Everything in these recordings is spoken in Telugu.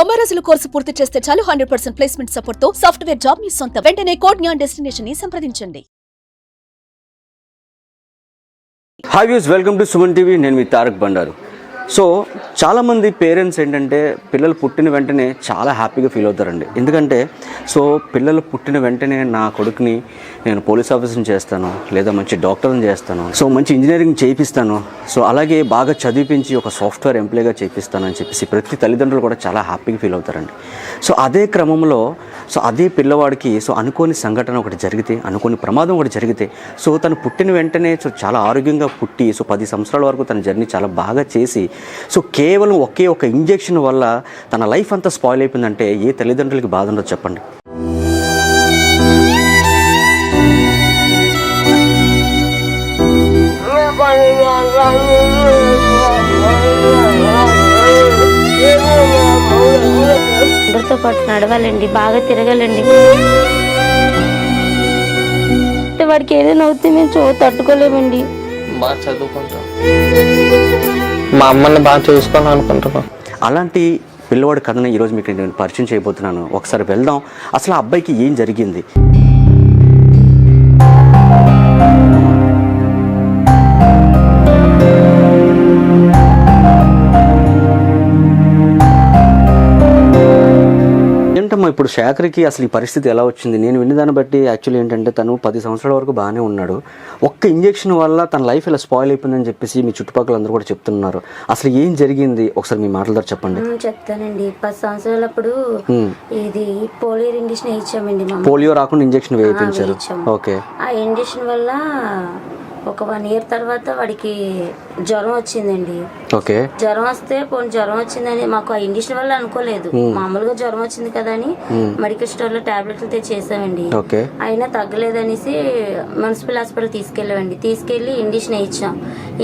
90 రోజుల కోర్సు పూర్తి చేస్తే చాలు 100% ప్లేస్మెంట్ సపోర్ట్ తో సాఫ్ట్వేర్ జాబ్ మీ సొంతం. వెంటనే కోడ్ జ్ఞాన్ డెస్టినేషన్ ని సంప్రదించండి. Hi views, welcome to Suman TV. నేను మీ తారక్ బండారు. సో చాలామంది పేరెంట్స్ ఏంటంటే పిల్లలు పుట్టిన వెంటనే చాలా హ్యాపీగా ఫీల్ అవుతారండి. ఎందుకంటే పిల్లలు పుట్టిన వెంటనే నా కొడుకుని నేను పోలీస్ ఆఫీసర్ని చేస్తాను, లేదా మంచి డాక్టర్ని చేస్తాను, మంచి ఇంజనీరింగ్ చేయిస్తాను, అలాగే బాగా చదివించి ఒక సాఫ్ట్వేర్ ఎంప్లాయ్గా చేయిస్తాను అని చెప్పేసి ప్రతి తల్లిదండ్రులు కూడా చాలా హ్యాపీగా ఫీల్ అవుతారండి. అదే క్రమంలో అదే పిల్లవాడికి అనుకోని సంఘటన ఒకటి జరిగితే, అనుకోని ప్రమాదం ఒకటి జరిగితే, తను పుట్టిన వెంటనే చాలా ఆరోగ్యంగా పుట్టి 10 సంవత్సరాల వరకు తన జర్నీ చాలా బాగా చేసి కేవలం ఒకే ఒక ఇంజెక్షన్ వల్ల తన లైఫ్ అంతా స్పాయిల్ అయిపోయిందంటే ఏ తల్లిదండ్రులకి బాధ ఉండదు చెప్పండి. అందరితో పాటు నడవాలండి, బాగా తిరగాలండి. వాడికి ఏదైనా అవుతే మేము తట్టుకోలేమండి. బాగా చదువుకుంటాం, మా అమ్మని బాగా చూసుకోవాలని అనుకుంటున్నాం. అలాంటి పిల్లవాడి కథని ఈరోజు మీకు నేను పరిచయం చేయబోతున్నాను. ఒకసారి వెళ్దాం, అసలు ఆ అబ్బాయికి ఏం జరిగింది. ఏంటమ్మా ఇప్పుడు శేఖర్కి అసలు ఈ పరిస్థితి ఎలా వచ్చింది? నేను విన్నదాన్ని బట్టి యాక్చువల్లీ ఏంటంటే తను 10 సంవత్సరాల వరకు బాగానే ఉన్నాడు. ఒక్క ఇంజెక్షన్ వల్ల తన లైఫ్ ఇలా స్పాయిల్ అయిపోయిందని చెప్పేసి మీ చుట్టుపక్కల అందరూ కూడా చెప్తున్నారు. అసలు ఏం జరిగింది ఒకసారి మీ మాటల ద్వారా చెప్పండి. చెప్తానండి. 10 సంవత్సరాలప్పుడు ఇది పోలియో ఇంజెక్షన్ వేయించామండి. పోలియో రాకుండా ఇంజెక్షన్ వేయించారు. ఓకే. ఆ ఇంజెక్షన్ వల్ల ఒక 1 ఇయర్ తర్వాత వాడికి జ్వరం వచ్చిందండి. ఓకే. జ్వరం వస్తే జ్వరం వచ్చిందని మాకు ఆ ఇంజెక్షన్ వల్ల అనుకోలేదు. మామూలుగా జ్వరం వచ్చింది కదా అని మెడికల్ స్టోర్ లో టాబ్లెట్లు తెచ్చేసామండి. అయినా తగ్గలేదనేసి మున్సిపల్ హాస్పిటల్ తీసుకెళ్ళామండి. తీసుకెళ్లి ఇంజెక్షన్ వేయించాం.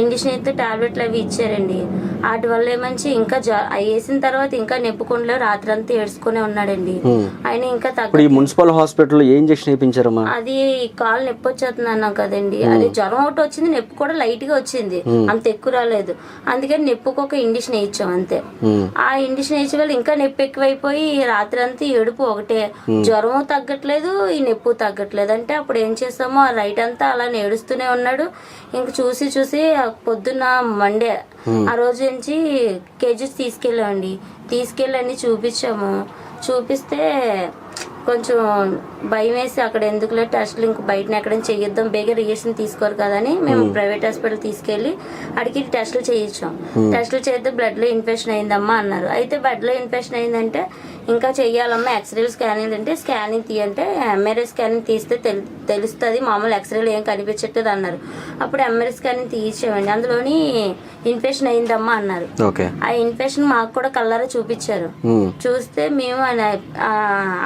ఇంజెక్షన్ అయితే టాబ్లెట్లు అవి ఇచ్చారండి. వాటి వల్ల ఏమంచి ఇంకా వేసిన తర్వాత ఇంకా నెప్పుకుండా రాత్రి అంతా ఏడ్చుకునే ఉన్నాడండి. ఆయన ఇంకా మున్సిపల్ హాస్పిటల్ ఏ ఇంజెక్షన్ వేయించారమ్మా? అది కాలు నొప్పి వచ్చేస్తుంది అన్నాం కదండి. అది జ్వరం ఒకటి వచ్చింది, నొప్పి కూడా లైట్ గా వచ్చింది, అంత ఎక్కువ రాలేదు. అందుకని నొప్పికి ఒక ఇంజెక్షన్ వేయించాం అంతే. ఆ ఇంజెక్షన్ వేసే వాళ్ళు ఇంకా నొప్పి ఎక్కువైపోయి రాత్రి అంతా ఏడుపు ఒకటే, జ్వరం తగ్గట్లేదు, ఈ నొప్పి తగ్గట్లేదు. అంటే అప్పుడు ఏం చేస్తామో ఆ రైట్ అంతా అలా ఏడుస్తూనే ఉన్నాడు. ఇంక చూసి పొద్దున్న మండే ఆ రోజు నుంచి కేజీస్ తీసుకెళ్ళామండి. తీసుకెళ్ళి అన్ని చూపించాము. చూపిస్తే కొంచెం భయం వేసి అక్కడ ఎందుకులే టెస్టులు ఇంక బయటని ఎక్కడైనా చేయొద్దాం, బేగా రియేషన్ తీసుకోరు కదని మేము ప్రైవేట్ హాస్పిటల్ తీసుకెళ్లి అడిగి టెస్టులు చేయించాం. టెస్టులు చేస్తే బ్లడ్ లో ఇన్ఫెక్షన్ అయిందమ్మా అన్నారు. అయితే బ్లడ్ లో ఇన్ఫెక్షన్ అయిందంటే ఇంకా చెయ్యాలమ్మా, ఎక్స్రేలు స్కానింగ్ అంటే స్కానింగ్ తీయంటే ఎంఆర్ఐ స్కానింగ్ తీస్తే తెలుస్తుంది, మామూలు ఎక్స్రేలు ఏం కనిపించట్లేదు అన్నారు. అప్పుడు ఎంఆర్ఐ స్కానింగ్ తీయించామండి. అందులోని ఇన్ఫెక్షన్ అయిందమ్మా అన్నారు. ఆ ఇన్ఫెక్షన్ మాకు కూడా కళ్ళారా చూపించారు. చూస్తే మేము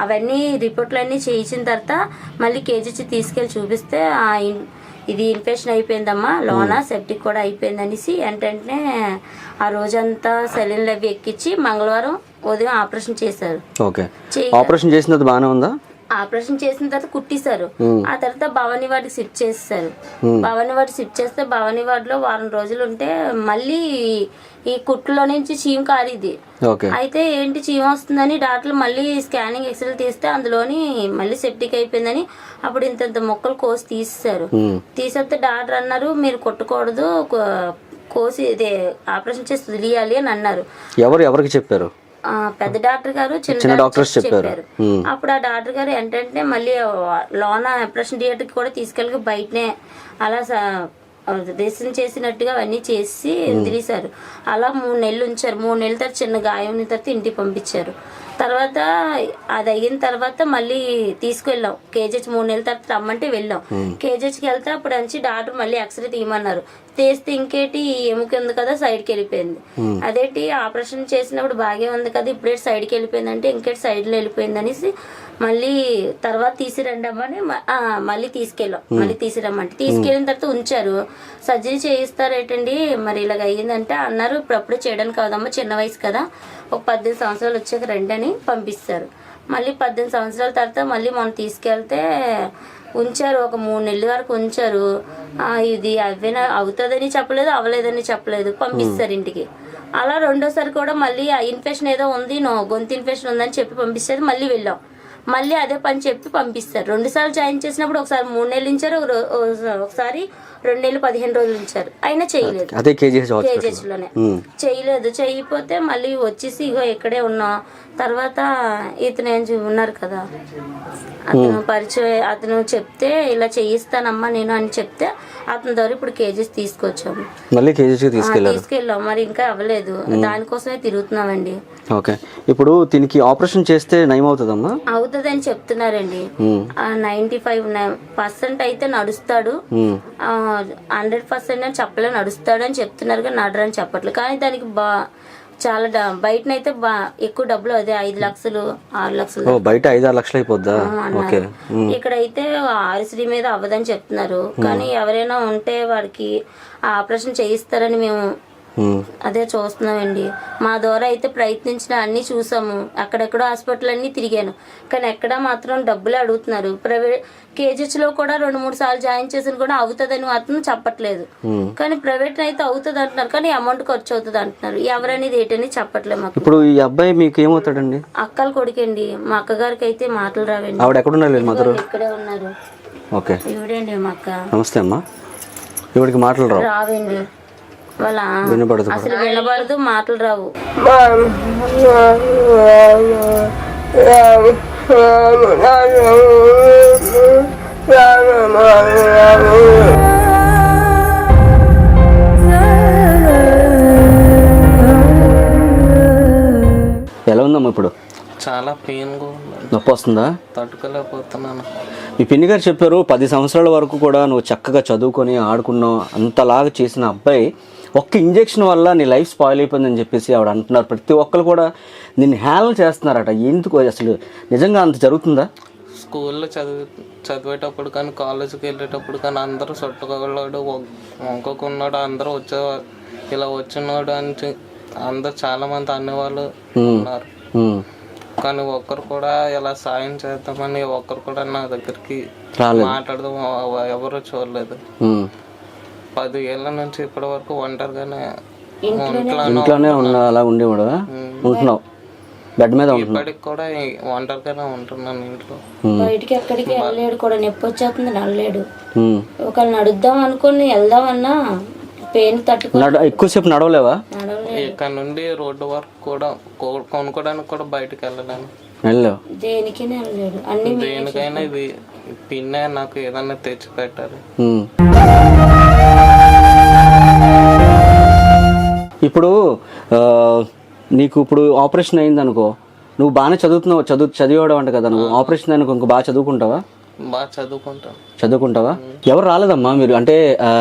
అవన్నీ రిపోర్ట్లు అన్ని చేయించిన తర్వాత మళ్ళీ కేజీచి తీసుకెళ్లి చూపిస్తే ఇది ఇన్ఫెక్షన్ అయిపోయిందమ్మా, లోన సెప్టిక్ కూడా అయిపోయింది అనేసి వెంటనే ఆ రోజంతా సెలైన్లు అవి ఎక్కించి మంగళవారం ఉదయం ఆపరేషన్ చేశారు. ఆపరేషన్ చేసినది బాగానే ఉందా? ఆపరేషన్ చేసిన తర్వాత కుట్టిస్తారు. ఆ తర్వాత భవానీ వార్డుకి షిఫ్ట్ చేస్తారు. భవానీ వార్డు షిఫ్ట్ చేస్తే భవానీ వార్డులో వారం రోజులు ఉంటే మళ్ళీ ఈ కుట్టులో నుంచి చీమ కారిది. అయితే ఏంటి చీమ వస్తుందని డాక్టర్లు మళ్ళీ స్కానింగ్ ఎక్స్రే తీస్తే అందులోని మళ్ళీ సెప్టిక్ అయిపోయిందని అప్పుడు ఇంత మొక్కలు కోసి తీసేశారు. తీసేస్తే డాక్టర్ అన్నారు మీరు కొట్టకూడదు, కోసి ఇదే ఆపరేషన్ చేసి వదిలేయాలి అని అన్నారు. ఎవరికి చెప్పారు? పెద్ద డాక్టర్ గారు, చిన్న డాక్టర్స్ చెప్పారు. అప్పుడు ఆ డాక్టర్ గారు ఏంటంటే మళ్ళీ లోన ఆపరేషన్ థియేటర్ కి కూడా తీసుకెళ్ళి బయటనే అలా డ్రెస్సింగ్ చేసినట్టుగా అవన్నీ చేసి వదిలేశారు. అలా 3 నెలలు ఉంచారు. 3 నెలల తర్వాత చిన్న గాయం తర్వాత ఇంటికి పంపించారు. తర్వాత అది అయిన తర్వాత మళ్ళీ తీసుకెళ్ళాం. కేజీహెచ్ 3 నెలల తర్వాత రమ్మంటే వెళ్ళాం. కేజీహెచ్కి వెళ్తే అప్పుడు నుంచి డాక్టర్ మళ్ళీ ఎక్స్రే తీయమన్నారు. తీస్తే ఇంకేటి ఎముక ఉంది కదా సైడ్కి వెళ్ళిపోయింది. అదేంటి ఆపరేషన్ చేసినప్పుడు బాగా ఉంది కదా ఇప్పుడే సైడ్కి వెళ్ళిపోయిందంటే ఇంకేటి సైడ్లో వెళ్ళిపోయింది అనేసి మళ్ళీ తర్వాత తీసిరండి అమ్మని మళ్ళీ తీసుకెళ్ళాం. మళ్ళీ తీసిరమ్మంటే తీసుకెళ్ళిన తర్వాత ఉంచారు. సర్జరీ చేయిస్తారేటండి మరి ఇలాగ అయ్యిందంటే అన్నారు ఇప్పుడు చేయడానికి కాదమ్మా, చిన్న వయసు కదా, ఒక 18 సంవత్సరాలు వచ్చాక రండి అని పంపిస్తారు. మళ్ళీ 18 సంవత్సరాల తర్వాత మళ్ళీ మనం తీసుకెళ్తే ఉంచారు. ఒక 3 నెలల వరకు ఉంచారు. ఇది అవుతుందని చెప్పలేదు, అవ్వలేదని చెప్పలేదు, పంపిస్తారు ఇంటికి. అలా రెండోసారి కూడా మళ్ళీ ఆ ఇన్ఫెక్షన్ ఏదో ఉంది, గొంతు ఇన్ఫెక్షన్ ఉందని చెప్పి పంపిస్తారు. మళ్ళీ వెళ్ళాం, మళ్ళీ అదే పని చెప్పి పంపిస్తారు. 2 సార్లు జాయిన్ చేసినప్పుడు ఒకసారి 3 నెలలు ఉంచారు, ఒకసారి 2 నెలలు 15 రోజులు ఉంచారు. అయినా చేయలేదు. అదే కేజీహెచ్ లోనే చేయలేదు. చేయకపోతే మళ్ళీ వచ్చేసి ఇగో ఇక్కడే ఉన్నాం. తర్వాత ఇతను ఉన్నారు కదా, అతను పరిచయం, అతను చెప్తే ఇలా చేయిస్తానమ్మా నేను అని చెప్తే అతని ద్వారా ఇప్పుడు కేజీస్ తీసుకొచ్చాము. మళ్ళీ తీసుకెళ్ళాం. మరి ఇంకా అవ్వలేదు, దానికోసమే తిరుగుతున్నామండి. ఓకే, ఇప్పుడు దీనికి ఆపరేషన్ చేస్తే నయం అవుతుందమ్మా? అవుతుందని చెప్తున్నారండి. 95% అయితే నడుస్తాడు, 100% అని చెప్పలే, నడుస్తాడు అని చెప్తున్నారు కానీ నడరని చెప్పట్లేదు. కానీ దానికి చాలా బయటనైతే ఎక్కువ డబ్బులు, అదే 5 లక్షలు 6 లక్షలు, బయట 5-6 లక్షలు అయిపోద్దా? ఇక్కడైతే ఆర్ఎస్డి మీద అవ్వదని చెప్తున్నారు. కానీ ఎవరైనా ఉంటే వాడికి ఆపరేషన్ చేయిస్తారని మేము అదే చూస్తున్నామండి. మా ద్వారా అయితే ప్రయత్నించిన అన్ని చూసాము, అక్కడెక్కడో హాస్పిటల్ అన్ని తిరిగాను, కానీ ఎక్కడ మాత్రం డబ్బులు అడుగుతున్నారు. ప్రైవేట్ కేజీహెచ్ లో కూడా 2-3 సార్లు జాయిన్ చేసిన కూడా అవుతుందని మాత్రం చెప్పట్లేదు. కానీ ప్రైవేట్ అయితే అవుతుంది అంటున్నారు, కానీ అమౌంట్ ఖర్చు అవుతుంది అంటున్నారు. ఎవరనేది ఏంటని చెప్పట్లేదు మాకు. ఇప్పుడు ఈ అబ్బాయి మీకు ఏమవుతాడండి? అక్కల కొడుకండి. మా అక్కగారికి అయితే మాటలు రావండి. ఆవిడ ఎక్కడ ఉన్నారు? ఇక్కడే ఉన్నారు. ఓకే, ఇవిడండి మా అక్క. నమస్తే అమ్మా. ఇవిడికి మాటలు రావండి, వాళ్ళ అసలు వినబడదు, మాటలు రావు. ఎలా ఉందమ్మా ఇప్పుడు? చాలా పెయిన్గా ఉంది. నొప్పి వస్తుందా? తట్టుకోలేకపోతున్నాను. మీ పిన్ని గారు చెప్పారు 10 సంవత్సరాల వరకు కూడా నువ్వు చక్కగా చదువుకొని ఆడుకున్నావు, అంతలాగా చేసిన అబ్బాయి ఒక్క ఇంజెక్షన్ వల్ల నీ లైఫ్ స్పాయిల్ అయిపోయిందని చెప్పేసి ఆవిడ అంటున్నారు. ప్రతి ఒక్కరు కూడా నిన్ను హేళన చేస్తున్నారట. ఎందుకు అసలు నిజంగా అంత జరుగుతుందా? స్కూల్లో చదివేటప్పుడు కానీ కాలేజీకి వెళ్ళేటప్పుడు కానీ అందరూ చుట్టుకోగలడు, వంకొకున్నాడు, అందరూ వచ్చేవారు, ఇలా వచ్చినాడు అని అందరు చాలా మంది అనేవాళ్ళు ఉన్నారు. కానీ ఒక్కరు కూడా ఇలా సాయం చేద్దామని ఒక్కరు కూడా నా దగ్గరికి మాట్లాడదాం ఎవరు చూడలేదు. 10 ఏళ్ళ నుంచి ఇప్పటి వరకు ఒంటరిగానే ఇంట్లోనే అలా ఉండేవాడు. ఉంటున్నావు బెడ్ మీద? ఇప్పటికి కూడా ఒంటరిగానే ఉంటున్నాను ఇంట్లో. బయటికి ఎక్కడికి వెళ్ళలేడు కూడా, నొప్పి వచ్చేస్తుంది, నడలేడు. ఒకళ్ళు నడుద్దాం అనుకుని వెళ్దామన్నా పెయిన్ తట్టుకున్నాడు. ఎక్కువసేపు నడవలేవా? ఇక్కడ నుండి రోడ్డు వరకు కూడా కొనుక్కోడానికి కూడా బయటకు వెళ్ళలేను. దేనికైనా వెళ్ళలేడు. అన్ని దేనికైనా ఇది పిన్నే నాకు ఏదన్నా తెచ్చి పెట్టాలి. ఇప్పుడు నీకు ఇప్పుడు ఆపరేషన్ అయింది అనుకో, నువ్వు బాగానే చదివేవాడు అంట కదా, నువ్వు ఆపరేషన్ అనుకో ఇంకో బాగా చదువుకుంటావా? బాగా చదువుకుంటావా? ఎవరు రాలేదమ్మా మీరు? అంటే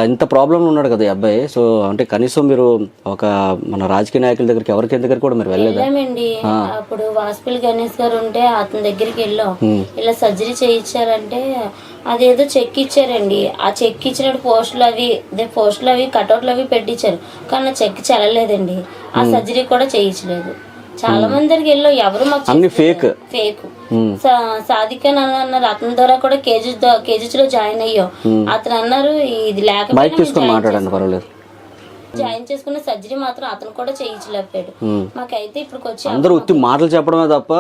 ఇంత ప్రాబ్లం ఉన్నాడు కదా ఈ అబ్బాయి, సో అంటే కనీసం మీరు ఒక మన రాజకీయ నాయకుల దగ్గరికి ఎవరికి దగ్గర కూడా మీరు వెళ్ళలేదా? అప్పుడు వాసుపల్లి గణేష్ గారు ఉంటే అతని దగ్గరికి వెళ్ళాం. ఇలా సర్జరీ చేయించారంటే అదేదో చెక్ ఇచ్చారండి. ఆ చెక్ ఇచ్చినప్పుడు పోస్టులు అవి కటౌట్లు అవి పెట్టించారు, కానీ చెక్ చెల్లలేదండి. ఆ సర్జరీ కూడా చేయించలేదు. చాలా మంది దగ్గరికి వెళ్ళాం, ఎవరు మాకు ఫేక్ సాధిక అన్నారు. అతని ద్వారా కూడా కేజీహెచ్ లో జాయిన్ అయ్యాం. అతను అన్నారు ఇది లేకపోతే జాయిన్ చేసుకున్న సర్జరీ మాత్రం అతను కూడా చేయించలేకపోయాడు. మాకైతే ఇప్పుడు వచ్చి అందరూ మాటలు చెప్పడమే తప్ప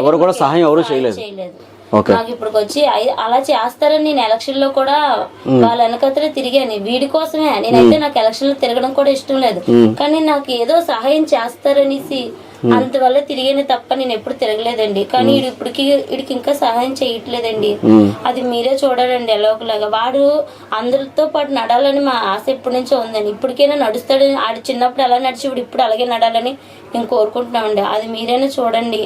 ఎవరు కూడా సహాయం ఎవరు చేయలేదు. నాకు ఇప్పుడు వచ్చి అలా చేస్తారని నేను ఎలక్షన్ లో కూడా వాళ్ళ వెనకతలే తిరిగాను వీడి కోసమే. నేనైతే నాకు ఎలక్షన్ లో తిరగడం కూడా ఇష్టం లేదు, కానీ నాకు ఏదో సహాయం చేస్తారనేసి అంతవల్ల తిరిగానే తప్ప నేను ఎప్పుడు తిరగలేదండి. కానీ వీడికి ఇంకా సహాయం చేయట్లేదండి. అది మీరే చూడాలండి. ఎలా ఒకలాగా వాడు అందరితో పాటు నడాలని మా ఆశ ఎప్పటి నుంచో ఉందండి. ఇప్పటికైనా నడుస్తాడని, ఆడు చిన్నప్పుడు ఎలా నడిచి ఇప్పుడు అలాగే నడాలని మేము కోరుకుంటున్నామండి. అది మీరైనా చూడండి.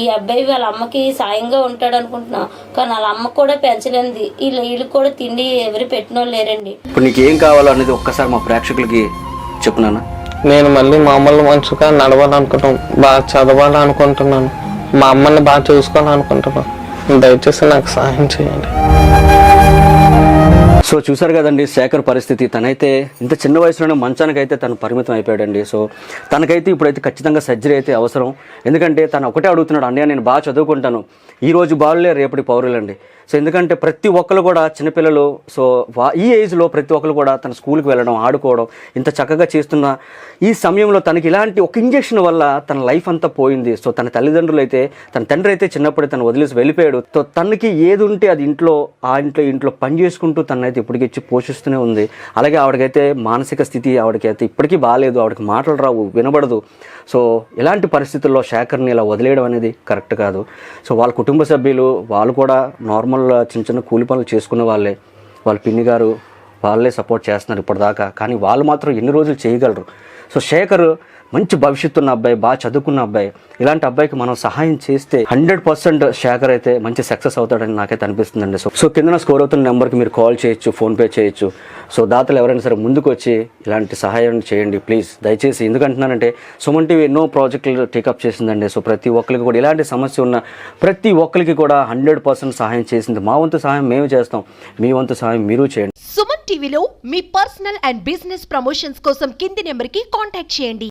ఈ అబ్బాయి వాళ్ళ అమ్మకి సాయంగా ఉంటాడు అనుకుంటున్నాం, కానీ వాళ్ళ అమ్మ కూడా పెంచలేంది. వీళ్ళు కూడా తిండి ఎవరు పెట్టిన వాళ్ళు లేరండి. ఇప్పుడు నీకు ఏం కావాలో అనేది ఒక్కసారి మా ప్రేక్షకులకి చెప్పున్నాను. నేను మళ్ళీ మామూలు మనిషిగా నడవాలనుకుంటున్నాను, బాగా చదవాలనుకుంటున్నాను, మా అమ్మని బాగా చూసుకోవాలనుకుంటున్నాను. దయచేసి నాకు సహాయం చేయండి. సో చూసారు కదండి శేఖర్ పరిస్థితి. తనైతే ఇంత చిన్న వయసులోనే మంచానికైతే తను పరిమితం అయిపోయాడండి. సో తనకైతే ఇప్పుడైతే ఖచ్చితంగా సర్జరీ అయితే అవసరం. ఎందుకంటే తను ఒకటే అడుగుతున్నాడు, అన్నయ్య నేను బాగా చదువుకుంటాను, ఈ రోజు బాలులే రేపటి పౌరులండి. సో ఎందుకంటే ప్రతి ఒక్కరు కూడా చిన్నపిల్లలు సో ఈ ఏజ్లో ప్రతి ఒక్కరు కూడా తన స్కూల్కి వెళ్ళడం, ఆడుకోవడం ఇంత చక్కగా చేస్తున్న ఈ సమయంలో తనకి ఇలాంటి ఒక ఇంజెక్షన్ వల్ల తన లైఫ్ అంతా పోయింది. సో తన తల్లిదండ్రులు అయితే, తన తండ్రి అయితే చిన్నప్పుడే తను వదిలేసి వెళ్ళిపోయాడు. సో తనకి ఏది ఉంటే అది ఇంట్లో పని చేసుకుంటూ తనైతే ఇప్పటికి ఇచ్చి పోషిస్తూనే ఉంది. అలాగే ఆవిడకైతే మానసిక స్థితి ఆవిడకైతే ఇప్పటికీ బాగాలేదు, ఆవిడకి మాటలు రావు, వినబడదు. సో ఇలాంటి పరిస్థితుల్లో శేఖర్ని ఇలా వదిలేయడం అనేది కరెక్ట్ కాదు. సో వాళ్ళ కుటుంబ సభ్యులు వాళ్ళు కూడా నార్మల్ చిన్న కూలి పనులు చేసుకునే వాళ్ళే, వాళ్ళ పిన్ని గారు వాళ్ళే సపోర్ట్ చేస్తున్నారు ఇప్పటిదాకా. కానీ వాళ్ళు మాత్రం ఎన్ని రోజులు చేయగలరు? సో శేఖర్ మంచి భవిష్యత్తు ఉన్న అబ్బాయి, బాగా చదువుకున్న అబ్బాయి. ఇలాంటి అబ్బాయికి మనం సహాయం చేస్తే 100% శేఖర్ అయితే మంచి సక్సెస్ అవుతాడని నాకైతే అనిపిస్తుందండి. సో కింద స్కోర్ అవుతున్న నెంబర్కి మీరు కాల్ చేయొచ్చు, ఫోన్పే చేయొచ్చు. సో దాతలు ఎవరైనా సరే ముందుకు వచ్చి ఇలాంటి సహాయం చేయండి ప్లీజ్, దయచేసి. ఎందుకంటున్నానంటే సుమన్ టీవీ ఎన్నో ప్రాజెక్టులు టేకప్ చేసిందండి. సో ప్రతి ఒక్కరికి కూడా ఇలాంటి సమస్య ఉన్న ప్రతి ఒక్కరికి కూడా 100% సహాయం చేసింది. మా వంతు సహాయం మేము చేస్తాం, మీ వంతు సహాయం మీరు చేయండి. సుమన్ టీవీలో మీ పర్సనల్ అండ్ బిజినెస్ ప్రమోషన్స్ కోసం కింది నెంబర్కి కాంటాక్ట్ చేయండి.